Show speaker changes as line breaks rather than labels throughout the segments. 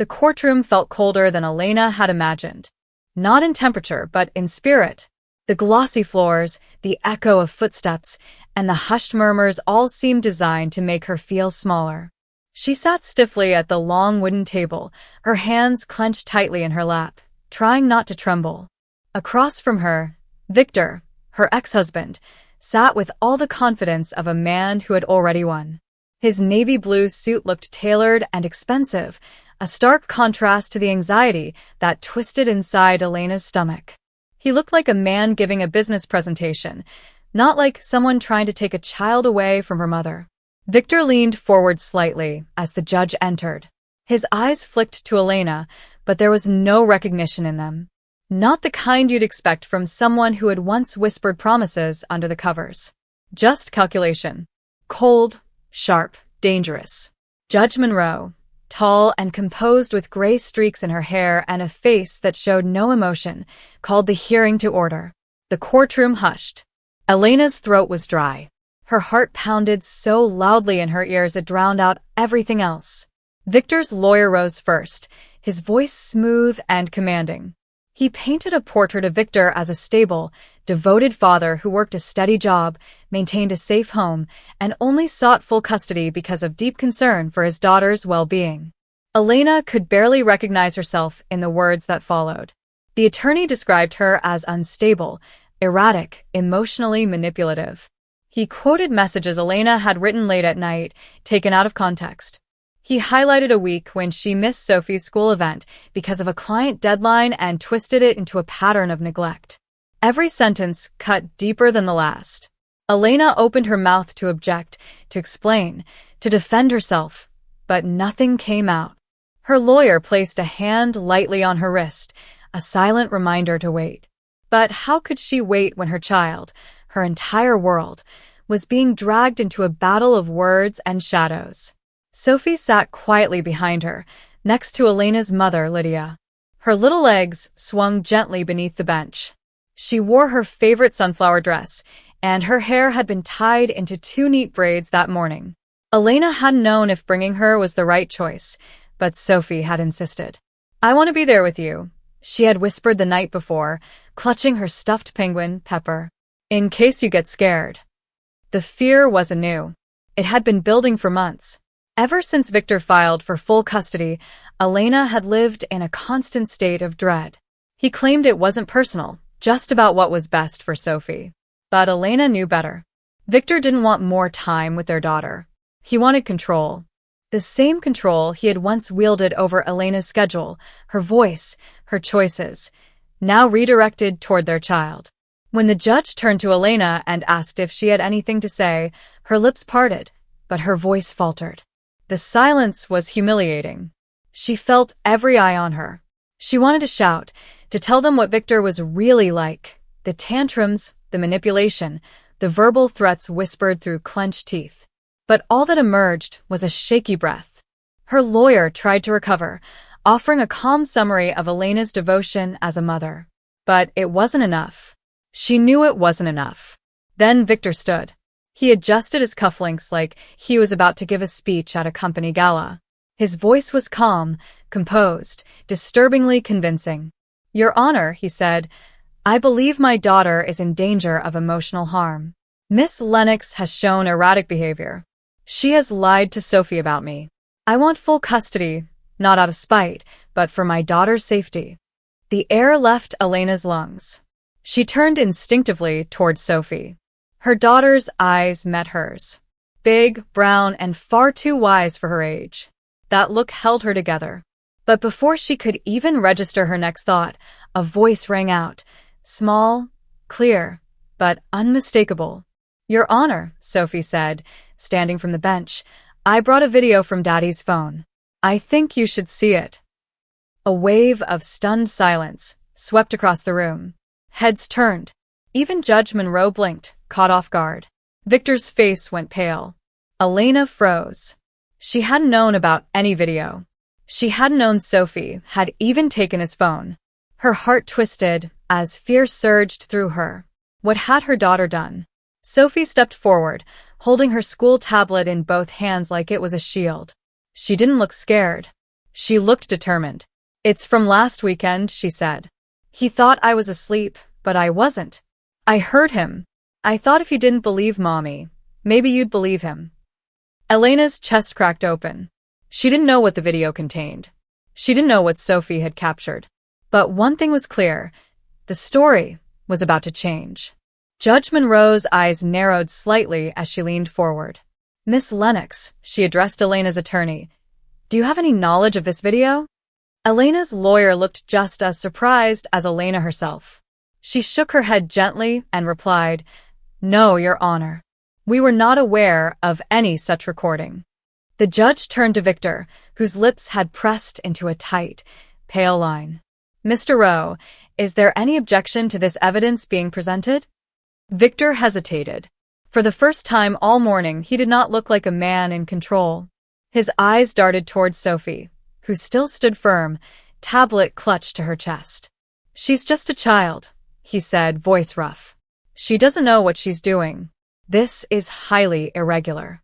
The courtroom felt colder than Elena had imagined. Not in temperature, but in spirit. The glossy floors, the echo of footsteps, and the hushed murmurs all seemed designed to make her feel smaller. She sat stiffly at the long wooden table, her hands clenched tightly in her lap, trying not to tremble. Across from her, Victor, her ex-husband, sat with all the confidence of a man who had already won. His navy blue suit looked tailored and expensive, a stark contrast to the anxiety that twisted inside Elena's stomach. He looked like a man giving a business presentation, not like someone trying to take a child away from her mother. Victor leaned forward slightly as the judge entered. His eyes flicked to Elena, but there was no recognition in them. Not the kind you'd expect from someone who had once whispered promises under the covers. Just calculation. Cold, sharp, dangerous. Judge Monroe, tall and composed with gray streaks in her hair and a face that showed no emotion, called the hearing to order. The courtroom hushed. Elena's throat was dry. Her heart pounded so loudly in her ears it drowned out everything else. Victor's lawyer rose first, his voice smooth and commanding. He painted a portrait of Victor as a stable, devoted father who worked a steady job, maintained a safe home, and only sought full custody because of deep concern for his daughter's well-being. Elena could barely recognize herself in the words that followed. The attorney described her as unstable, erratic, emotionally manipulative. He quoted messages Elena had written late at night, taken out of context. He highlighted a week when she missed Sophie's school event because of a client deadline and twisted it into a pattern of neglect. Every sentence cut deeper than the last. Elena opened her mouth to object, to explain, to defend herself, but nothing came out. Her lawyer placed a hand lightly on her wrist, a silent reminder to wait. But how could she wait when her child, her entire world, was being dragged into a battle of words and shadows? Sophie sat quietly behind her, next to Elena's mother, Lydia. Her little legs swung gently beneath the bench. She wore her favorite sunflower dress, and her hair had been tied into 2 neat braids that morning. Elena hadn't known if bringing her was the right choice, but Sophie had insisted. "I want to be there with you," she had whispered the night before, clutching her stuffed penguin, Pepper. "In case you get scared." The fear was anew. It had been building for months. Ever since Victor filed for full custody, Elena had lived in a constant state of dread. He claimed it wasn't personal, just about what was best for Sophie. But Elena knew better. Victor didn't want more time with their daughter. He wanted control. The same control he had once wielded over Elena's schedule, her voice, her choices, now redirected toward their child. When the judge turned to Elena and asked if she had anything to say, her lips parted, but her voice faltered. The silence was humiliating. She felt every eye on her. She wanted to shout, to tell them what Victor was really like. The tantrums, the manipulation, the verbal threats whispered through clenched teeth. But all that emerged was a shaky breath. Her lawyer tried to recover, offering a calm summary of Elena's devotion as a mother. But it wasn't enough. She knew it wasn't enough. Then Victor stood. He adjusted his cufflinks like he was about to give a speech at a company gala. His voice was calm, composed, disturbingly convincing. "Your Honor," he said, "I believe my daughter is in danger of emotional harm. Miss Lennox has shown erratic behavior. She has lied to Sophie about me. I want full custody, not out of spite, but for my daughter's safety." The air left Elena's lungs. She turned instinctively toward Sophie. Her daughter's eyes met hers. Big, brown, and far too wise for her age. That look held her together. But before she could even register her next thought, a voice rang out, small, clear, but unmistakable. "Your Honor," Sophie said, standing from the bench, "I brought a video from Daddy's phone. I think you should see it." A wave of stunned silence swept across the room. Heads turned. Even Judge Monroe blinked, caught off guard. Victor's face went pale. Elena froze. She hadn't known about any video. She hadn't known Sophie had even taken his phone. Her heart twisted as fear surged through her. What had her daughter done? Sophie stepped forward, holding her school tablet in both hands like it was a shield. She didn't look scared. She looked determined. "It's from last weekend," she said. "He thought I was asleep, but I wasn't. I heard him. I thought if you didn't believe Mommy, maybe you'd believe him." Elena's chest cracked open. She didn't know what the video contained. She didn't know what Sophie had captured. But one thing was clear. The story was about to change. Judge Monroe's eyes narrowed slightly as she leaned forward. "Miss Lennox," she addressed Elena's attorney, "do you have any knowledge of this video?" Elena's lawyer looked just as surprised as Elena herself. She shook her head gently and replied, "No, Your Honor. We were not aware of any such recording." The judge turned to Victor, whose lips had pressed into a tight, pale line. "Mr. Rowe, is there any objection to this evidence being presented?" Victor hesitated. For the first time all morning, he did not look like a man in control. His eyes darted towards Sophie, who still stood firm, tablet clutched to her chest. "She's just a child," he said, voice rough. "She doesn't know what she's doing. This is highly irregular."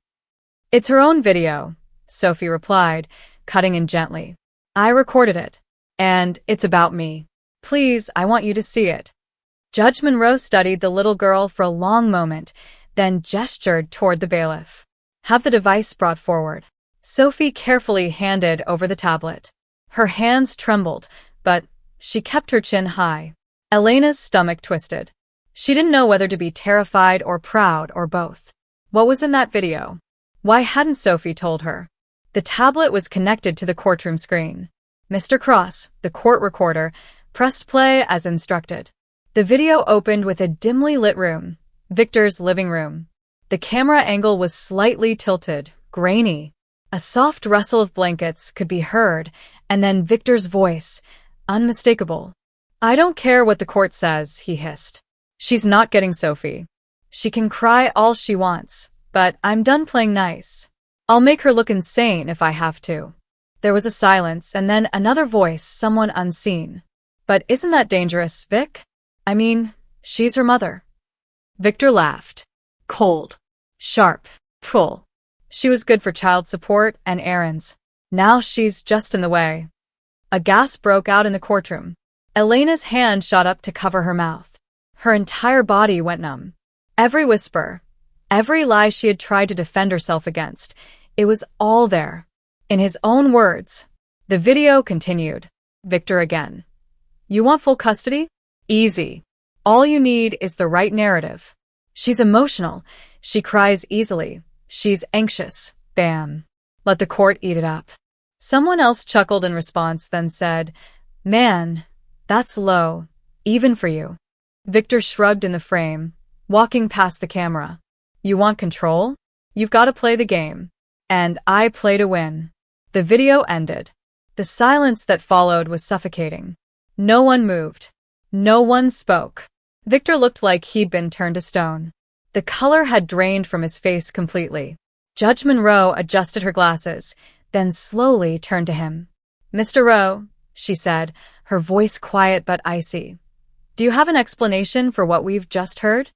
"It's her own video," Sophie replied, cutting in gently. "I recorded it. And it's about me. Please, I want you to see it." Judge Monroe studied the little girl for a long moment, then gestured toward the bailiff. "Have the device brought forward." Sophie carefully handed over the tablet. Her hands trembled, but she kept her chin high. Elena's stomach twisted. She didn't know whether to be terrified or proud or both. What was in that video? Why hadn't Sophie told her? The tablet was connected to the courtroom screen. Mr. Cross, the court recorder, pressed play as instructed. The video opened with a dimly lit room, Victor's living room. The camera angle was slightly tilted, grainy. A soft rustle of blankets could be heard, and then Victor's voice, unmistakable. "I don't care what the court says," he hissed. "She's not getting Sophie. She can cry all she wants, but I'm done playing nice. I'll make her look insane if I have to." There was a silence, and then another voice, someone unseen. "But isn't that dangerous, Vic? I mean, she's her mother." Victor laughed. Cold. Sharp. Cruel. She was good for child support and errands. Now she's just in the way. A gasp broke out in the courtroom. Elena's hand shot up to cover her mouth. Her entire body went numb. Every whisper, every lie she had tried to defend herself against, it was all there. In his own words, the video continued. Victor again. "You want full custody? Easy. All you need is the right narrative. She's emotional. She cries easily. She's anxious. Bam. Let the court eat it up." Someone else chuckled in response, then said, "Man, that's low, even for you." Victor shrugged in the frame, walking past the camera. "You want control? You've got to play the game. And I play to win." The video ended. The silence that followed was suffocating. No one moved. No one spoke. Victor looked like he'd been turned to stone. The color had drained from his face completely. Judge Monroe adjusted her glasses, then slowly turned to him. "Mr. Rowe," she said, her voice quiet but icy. "Do you have an explanation for what we've just heard?"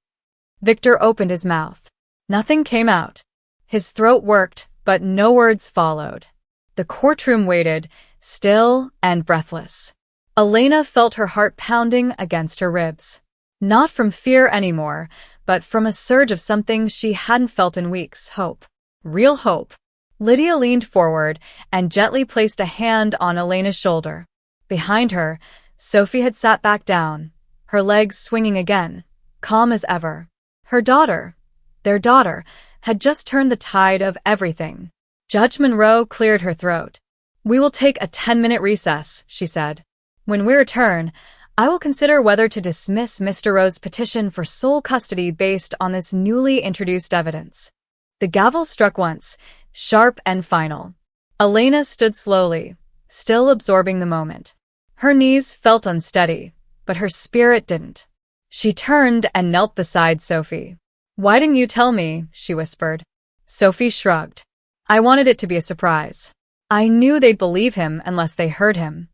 Victor opened his mouth. Nothing came out. His throat worked, but no words followed. The courtroom waited, still and breathless. Elena felt her heart pounding against her ribs. Not from fear anymore, but from a surge of something she hadn't felt in weeks, hope. Real hope. Lydia leaned forward and gently placed a hand on Elena's shoulder. Behind her, Sophie had sat back down, her legs swinging again, calm as ever. Her daughter, their daughter, had just turned the tide of everything. Judge Monroe cleared her throat. "We will take a 10-minute recess," she said. "When we return, I will consider whether to dismiss Mr. Rowe's petition for sole custody based on this newly introduced evidence." The gavel struck once, sharp and final. Elena stood slowly, still absorbing the moment. Her knees felt unsteady, but her spirit didn't. She turned and knelt beside Sophie. "Why didn't you tell me?" she whispered. Sophie shrugged. "I wanted it to be a surprise. I knew they'd believe him unless they heard him."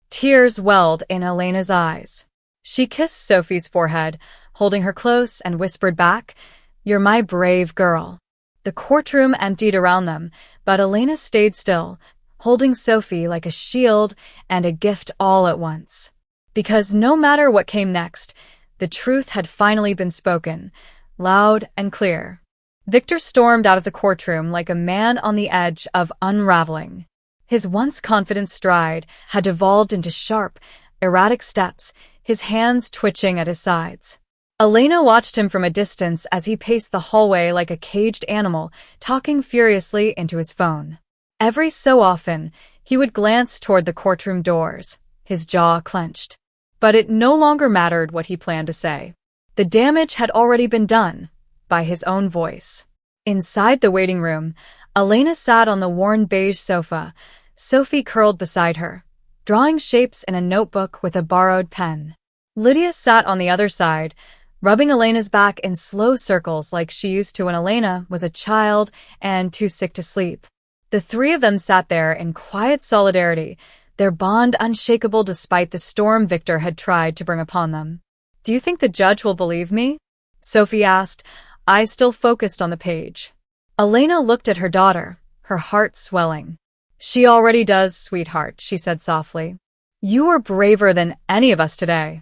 Tears welled in Elena's eyes. She kissed Sophie's forehead, holding her close, and whispered back, "You're my brave girl." The courtroom emptied around them, but Elena stayed still, holding Sophie like a shield and a gift all at once. Because no matter what came next, the truth had finally been spoken, loud and clear. Victor stormed out of the courtroom like a man on the edge of unraveling. His once confident stride had devolved into sharp, erratic steps, his hands twitching at his sides. Elena watched him from a distance as he paced the hallway like a caged animal, talking furiously into his phone. Every so often, he would glance toward the courtroom doors, his jaw clenched. But it no longer mattered what he planned to say. The damage had already been done, by his own voice. Inside the waiting room, Elena sat on the worn beige sofa, Sophie curled beside her, drawing shapes in a notebook with a borrowed pen. Lydia sat on the other side, rubbing Elena's back in slow circles like she used to when Elena was a child and too sick to sleep. The three of them sat there in quiet solidarity, their bond unshakable despite the storm Victor had tried to bring upon them. "Do you think the judge will believe me?" Sophie asked, eyes still focused on the page. Elena looked at her daughter, her heart swelling. "She already does, sweetheart," she said softly. "You were braver than any of us today."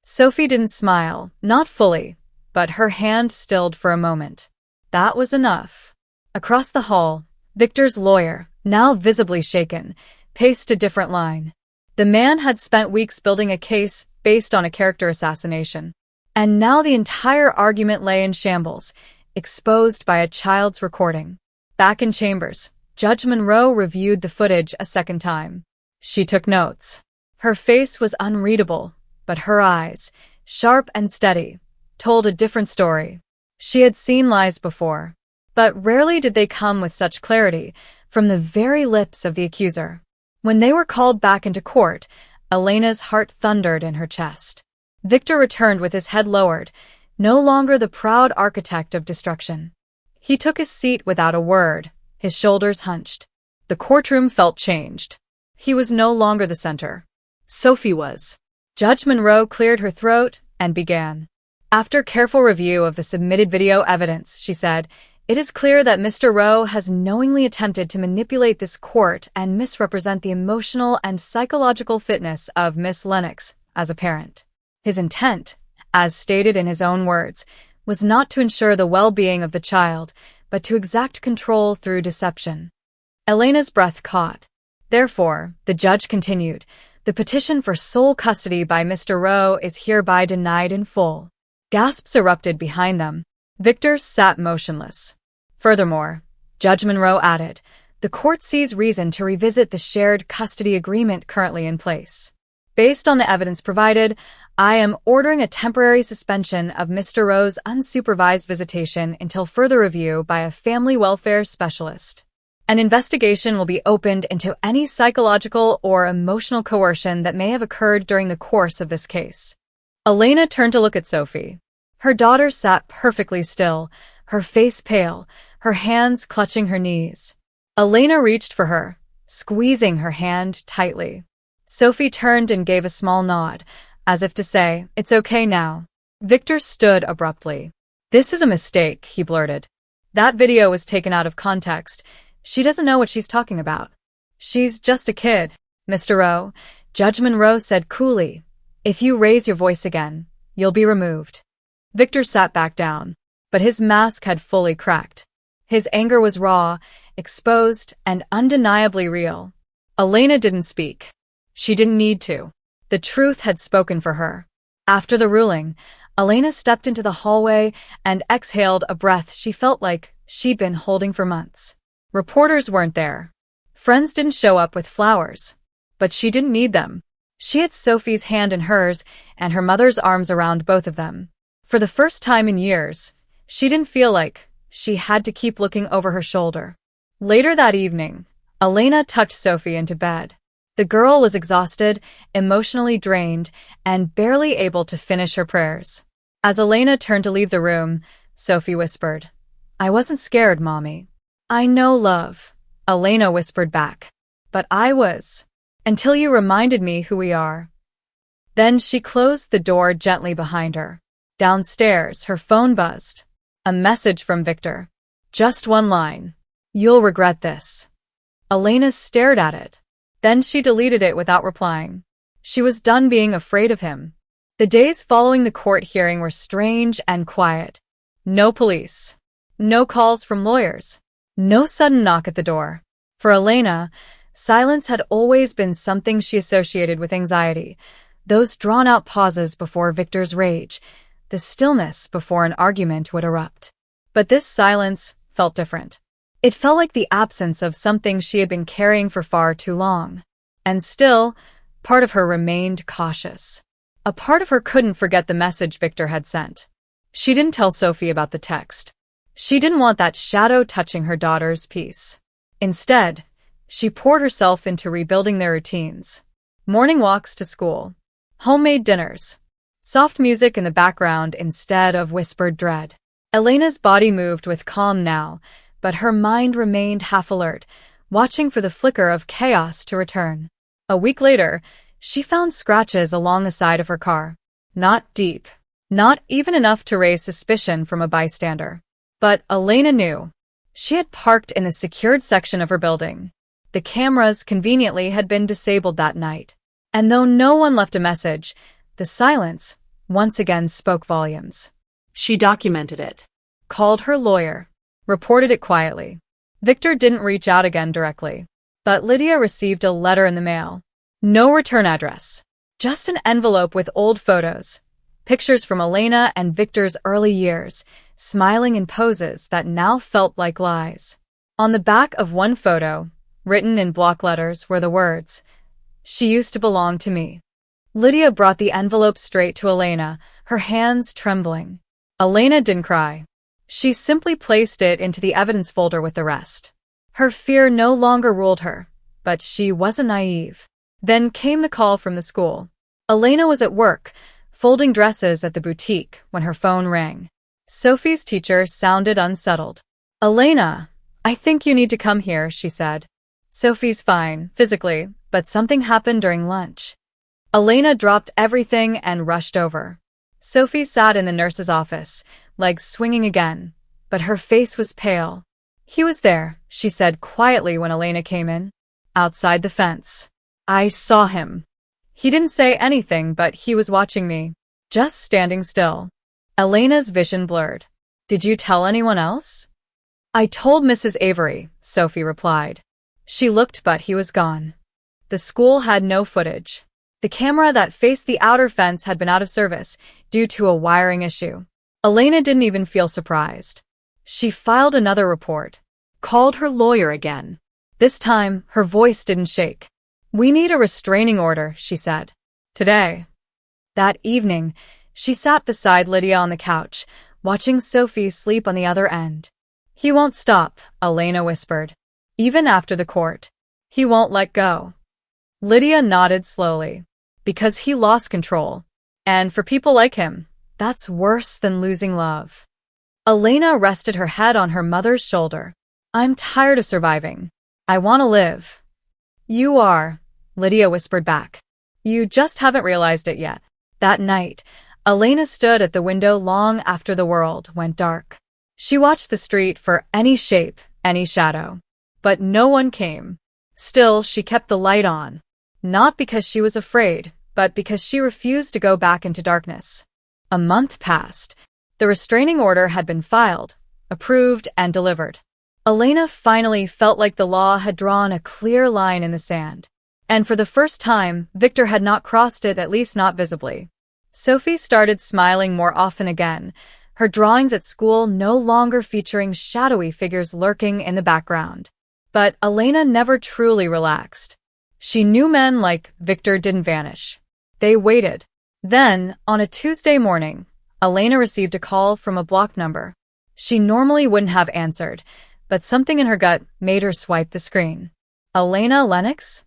Sophie didn't smile, not fully, but her hand stilled for a moment. That was enough. Across the hall, Victor's lawyer, now visibly shaken, paced a different line. The man had spent weeks building a case based on a character assassination. And now the entire argument lay in shambles, exposed by a child's recording. Back in chambers, Judge Monroe reviewed the footage a second time. She took notes. Her face was unreadable, but her eyes, sharp and steady, told a different story. She had seen lies before, but rarely did they come with such clarity from the very lips of the accuser. When they were called back into court, Elena's heart thundered in her chest. Victor returned with his head lowered, no longer the proud architect of destruction. He took his seat without a word, his shoulders hunched. The courtroom felt changed. He was no longer the center. Sophie was. Judge Monroe cleared her throat and began. After careful review of the submitted video evidence, she said, "It is clear that Mr. Rowe has knowingly attempted to manipulate this court and misrepresent the emotional and psychological fitness of Miss Lennox as a parent. His intent, as stated in his own words, was not to ensure the well-being of the child, but to exact control through deception." Elena's breath caught. Therefore, the judge continued, "The petition for sole custody by Mr. Rowe is hereby denied in full." Gasps erupted behind them. Victor sat motionless. Furthermore, Judge Monroe added, "The court sees reason to revisit the shared custody agreement currently in place. Based on the evidence provided, I am ordering a temporary suspension of Mr. Rowe's unsupervised visitation until further review by a family welfare specialist. An investigation will be opened into any psychological or emotional coercion that may have occurred during the course of this case." Elena turned to look at Sophie. Her daughter sat perfectly still, her face pale, her hands clutching her knees. Elena reached for her, squeezing her hand tightly. Sophie turned and gave a small nod, as if to say, "It's okay now." Victor stood abruptly. "This is a mistake," he blurted. "That video was taken out of context. She doesn't know what she's talking about." "She's just a kid, Mr. Rowe," Judge Monroe said coolly. "If you raise your voice again, you'll be removed." Victor sat back down, but his mask had fully cracked. His anger was raw, exposed, and undeniably real. Elena didn't speak. She didn't need to. The truth had spoken for her. After the ruling, Elena stepped into the hallway and exhaled a breath she felt like she'd been holding for months. Reporters weren't there. Friends didn't show up with flowers. But she didn't need them. She had Sophie's hand in hers and her mother's arms around both of them. For the first time in years, she didn't feel like she had to keep looking over her shoulder. Later that evening, Elena tucked Sophie into bed. The girl was exhausted, emotionally drained, and barely able to finish her prayers. As Elena turned to leave the room, Sophie whispered, "I wasn't scared, Mommy." "I know, love," Elena whispered back. "But I was. Until you reminded me who we are." Then she closed the door gently behind her. Downstairs, her phone buzzed. A message from Victor. Just one line. "You'll regret this." Elena stared at it. Then she deleted it without replying. She was done being afraid of him. The days following the court hearing were strange and quiet. No police. No calls from lawyers. No sudden knock at the door. For Elena, silence had always been something she associated with anxiety. Those drawn-out pauses before Victor's rage, the stillness before an argument would erupt. But this silence felt different. It felt like the absence of something she had been carrying for far too long. And still, part of her remained cautious. A part of her couldn't forget the message Victor had sent. She didn't tell Sophie about the text. She didn't want that shadow touching her daughter's peace. Instead, she poured herself into rebuilding their routines. Morning walks to school. Homemade dinners. Soft music in the background instead of whispered dread. Elena's body moved with calm now, but her mind remained half alert, watching for the flicker of chaos to return. A week later, she found scratches along the side of her car. Not deep. Not even enough to raise suspicion from a bystander. But Elena knew. She had parked in the secured section of her building. The cameras conveniently had been disabled that night. And though no one left a message, the silence once again spoke volumes.
She documented it.
Called her lawyer. Reported it quietly. Victor didn't reach out again directly. But Lydia received a letter in the mail. No return address. Just an envelope with old photos. Pictures from Elena and Victor's early years, smiling in poses that now felt like lies. On the back of one photo, written in block letters, were the words, "She used to belong to me." Lydia brought the envelope straight to Elena, her hands trembling. Elena didn't cry. She simply placed it into the evidence folder with the rest. Her fear no longer ruled her, but she wasn't naive. Then came the call from the school. Elena was at work, folding dresses at the boutique, when her phone rang. Sophie's teacher sounded unsettled. "Elena, I think you need to come here," she said. "Sophie's fine, physically, but something happened during lunch." Elena dropped everything and rushed over. Sophie sat in the nurse's office, legs swinging again, but her face was pale. "He was there," she said quietly when Elena came in. "Outside the fence. I saw him. He didn't say anything, but he was watching me, just standing still." Elena's vision blurred. "Did you tell anyone else?" "I told Mrs. Avery," Sophie replied. She looked, but he was gone. The school had no footage. The camera that faced the outer fence had been out of service due to a wiring issue. Elena didn't even feel surprised. She filed another report. Called her lawyer again. This time, her voice didn't shake. "We need a restraining order," she said. "Today." That evening, she sat beside Lydia on the couch, watching Sophie sleep on the other end. "He won't stop," Elena whispered. "Even after the court. He won't let go." Lydia nodded slowly. "Because he lost control. And for people like him, that's worse than losing love." Elena rested her head on her mother's shoulder. "I'm tired of surviving. I want to live." "You are," Lydia whispered back. "You just haven't realized it yet." That night, Elena stood at the window long after the world went dark. She watched the street for any shape, any shadow. But no one came. Still, she kept the light on. Not because she was afraid, but because she refused to go back into darkness. A month passed. The restraining order had been filed, approved, and delivered. Elena finally felt like the law had drawn a clear line in the sand. And for the first time, Victor had not crossed it, at least not visibly. Sophie started smiling more often again, her drawings at school no longer featuring shadowy figures lurking in the background. But Elena never truly relaxed. She knew men like Victor didn't vanish. They waited. Then, on a Tuesday morning, Elena received a call from a blocked number. She normally wouldn't have answered, but something in her gut made her swipe the screen. Elena Lennox?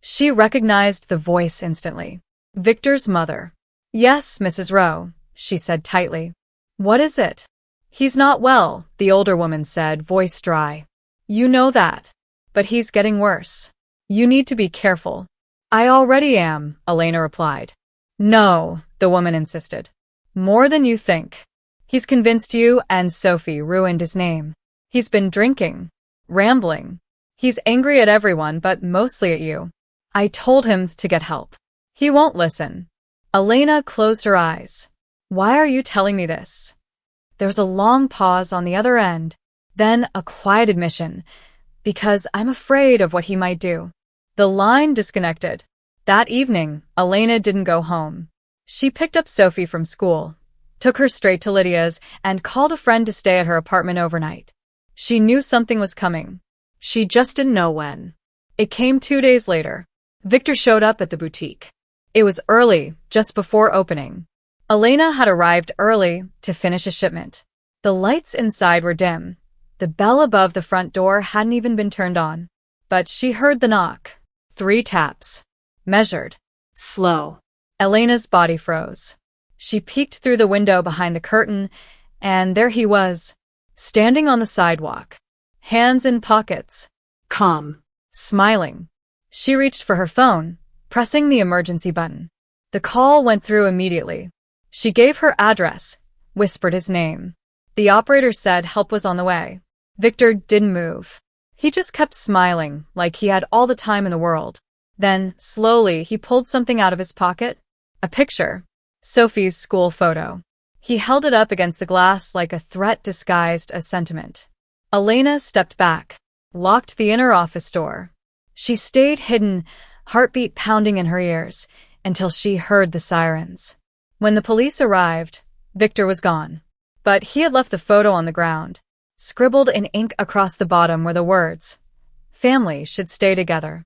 She recognized the voice instantly. Victor's mother. "Yes, Mrs. Rowe," she said tightly. "What is it?" "He's not well," the older woman said, voice dry. "You know that. But he's getting worse. You need to be careful." "I already am," Elena replied. "No," the woman insisted. "More than you think. He's convinced you and Sophie ruined his name. He's been drinking, rambling. He's angry at everyone, but mostly at you. I told him to get help. He won't listen. Elena closed her eyes. Why are you telling me this? There was a long pause on the other end, then a quiet admission. Because I'm afraid of what he might do. The line disconnected. That evening, Elena didn't go home. She picked up Sophie from school, took her straight to Lydia's, and called a friend to stay at her apartment overnight. She knew something was coming.
She just didn't know when.
It came 2 days later. Victor showed up at the boutique. It was early, just before opening. Elena had arrived early to finish a shipment. The lights inside were dim. The bell above the front door hadn't even been turned on. But she heard the knock. 3 taps. Measured.
Slow.
Elena's body froze. She peeked through the window behind the curtain, and there he was, standing on the sidewalk, hands in pockets.
Calm.
Smiling. She reached for her phone, pressing the emergency button. The call went through immediately. She gave her address, whispered his name. The operator said help was on the way. Victor didn't move. He just kept smiling, like he had all the time in the world. Then, slowly, he pulled something out of his pocket. A picture. Sophie's school photo. He held it up against the glass like a threat disguised as sentiment. Elena stepped back, locked the inner office door. She stayed hidden, heartbeat pounding in her ears, until she heard the sirens. When the police arrived, Victor was gone. But he had left the photo on the ground. Scribbled in ink across the bottom were the words, "Family should stay together."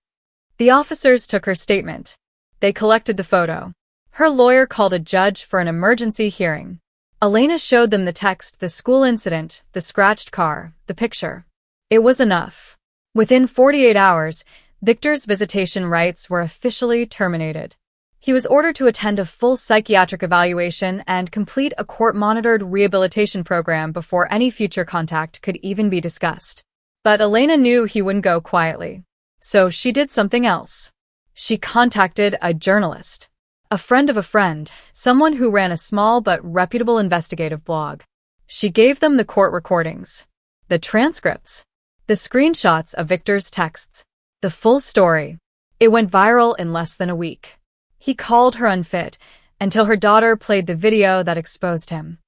The officers took her statement. They collected the photo. Her lawyer called a judge for an emergency hearing. Elena showed them the text, the school incident, the scratched car, the picture. It was enough. Within 48 hours, Victor's visitation rights were officially terminated. He was ordered to attend a full psychiatric evaluation and complete a court-monitored rehabilitation program before any future contact could even be discussed. But Elena knew he wouldn't go quietly. So she did something else. She contacted a journalist. A friend of a friend, someone who ran a small but reputable investigative blog. She gave them the court recordings, the transcripts, the screenshots of Victor's texts, the full story. It went viral in less than a week. He called her unfit, until her daughter played the video that exposed him.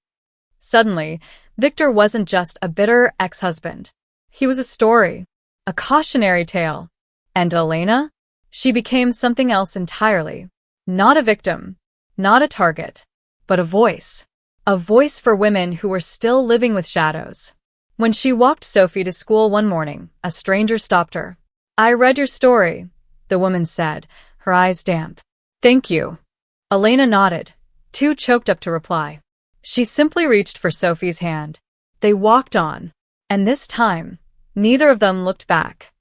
Suddenly, Victor wasn't just a bitter ex-husband. He was a story, a cautionary tale. And Elena? She became something else entirely. Not a victim, not a target, but a voice. A voice for women who were still living with shadows. When she walked Sophie to school one morning, a stranger stopped her. "I read your story," the woman said, her eyes damp. "Thank you." Elena nodded, too choked up to reply. She simply reached for Sophie's hand. They walked on, and this time, neither of them looked back.